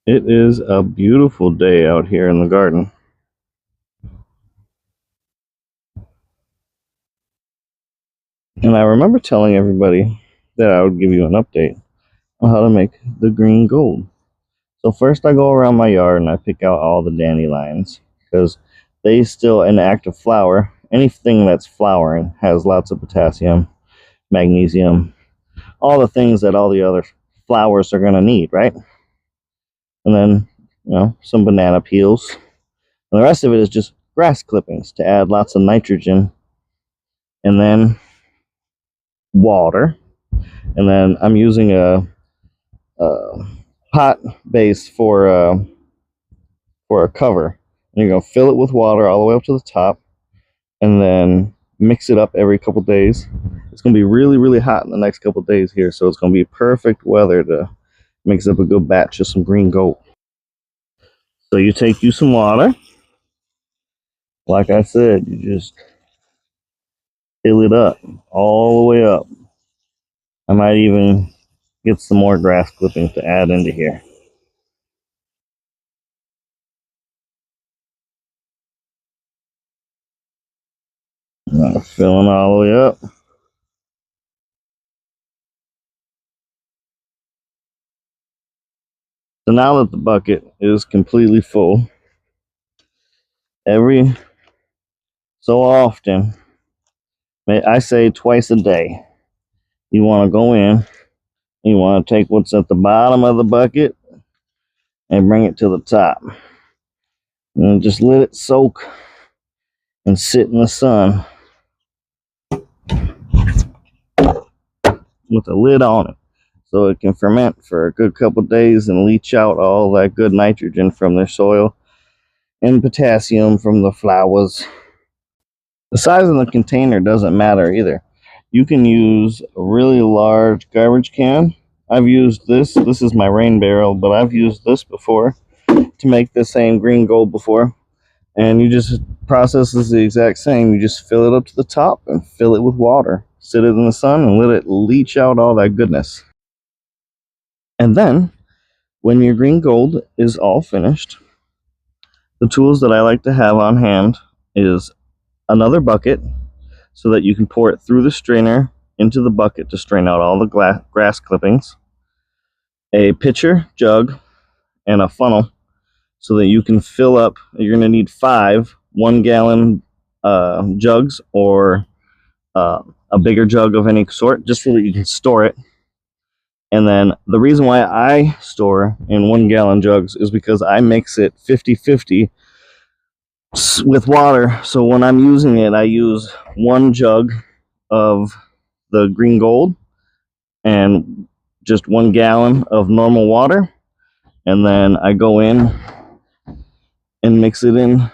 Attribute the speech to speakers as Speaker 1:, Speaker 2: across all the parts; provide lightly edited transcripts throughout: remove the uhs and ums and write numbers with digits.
Speaker 1: It is a beautiful day out here in the garden. And I remember telling everybody that I would give you an update on how to make the green gold. So first I go around my yard and I pick out all the dandelions because they still in active flower. Anything that's flowering has lots of potassium, magnesium, all the things that all the other flowers are going to need, right? And then, some banana peels. And the rest of it is just grass clippings to add lots of nitrogen. And then water, and then I'm using a pot base for a cover. And you're gonna fill it with water all the way up to the top, and then mix it up every couple days. It's gonna be really, really hot in the next couple days here, so it's gonna be perfect weather to mix up a good batch of some green gold. So you take you some water. Like I said, you just fill it up all the way up. I might even get some more grass clippings to add into here. Filling all the way up. So now that the bucket is completely full, every so often, I say twice a day, you want to go in, you want to take what's at the bottom of the bucket and bring it to the top. And just let it soak and sit in the sun with a lid on it so it can ferment for a good couple days and leach out all that good nitrogen from their soil and potassium from the flowers. The size of the container doesn't matter either. You can use a really large garbage can. I've used this. This is my rain barrel, but I've used this before to make the same green gold before. And you just process is the exact same. You just fill it up to the top and fill it with water. Sit it in the sun and let it leach out all that goodness. And then, when your green gold is all finished, the tools that I like to have on hand is another bucket so that you can pour it through the strainer into the bucket to strain out all the grass clippings, a pitcher, jug, and a funnel so that you can fill up. You're going to need 5 1-gallon jugs or a bigger jug of any sort, just so that you can store it. And then the reason why I store in 1-gallon jugs is because I mix it 50-50 with water. So when I'm using it, I use 1 jug of the green gold and just 1 gallon of normal water, and then I go in and mix it in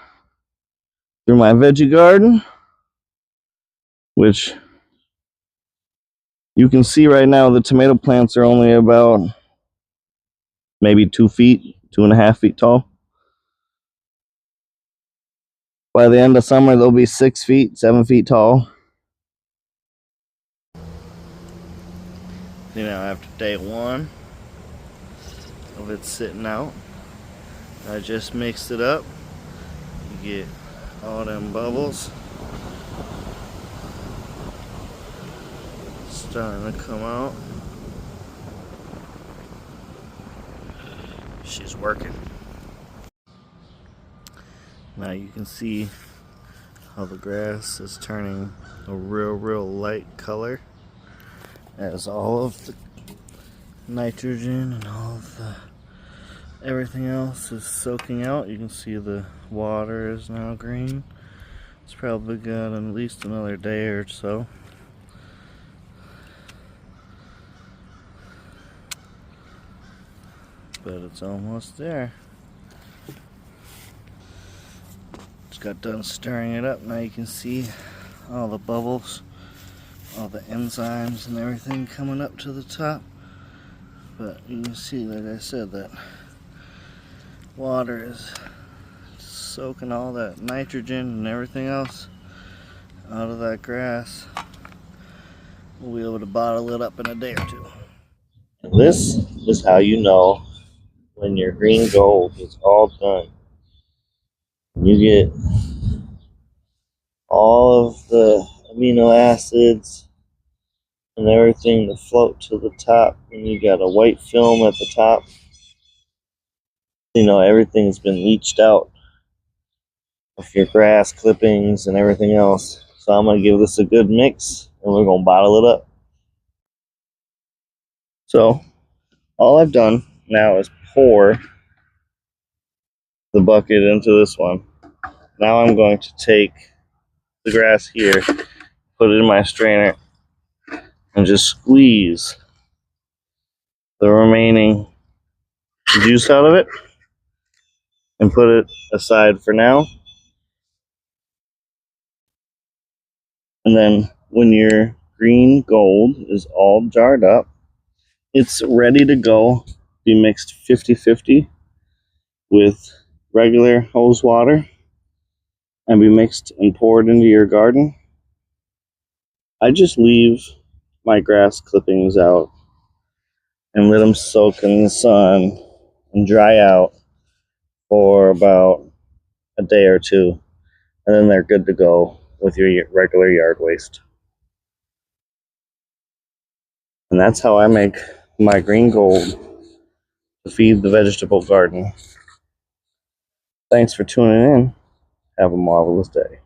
Speaker 1: through my veggie garden, which you can see right now the tomato plants are only about maybe 2 feet, 2.5 feet tall. By the end of summer, they'll be 6 feet, 7 feet tall. After day 1 of it sitting out, I just mixed it up. You get all them bubbles starting to come out. She's working. Now you can see how the grass is turning a real light color as all of the nitrogen and all of the everything else is soaking out. You can see the water is now green. It's probably got at least another day or so. But it's almost there. Just got done stirring it up. Now you can see all the bubbles, all the enzymes and everything coming up to the top. But you can see, like I said, that water is soaking all that nitrogen and everything else out of that grass. We'll be able to bottle it up in a day or 2. This is how you know when your green gold is all done, you get all of the amino acids and everything to float to the top, and you got a white film at the top. You know, everything's been leached out of your grass clippings and everything else. So I'm going to give this a good mix, and we're going to bottle it up. So all I've done now is pour the bucket into this one. Now I'm going to take the grass here, put it in my strainer, and just squeeze the remaining juice out of it and put it aside for now. And then when your green gold is all jarred up, it's ready to go. Be mixed 50-50 with regular hose water and be mixed and poured into your garden. I just leave my grass clippings out and let them soak in the sun and dry out for about a day or two, and then they're good to go with your regular yard waste. And that's how I make my green gold to feed the vegetable garden. Thanks for tuning in. Have a marvelous day.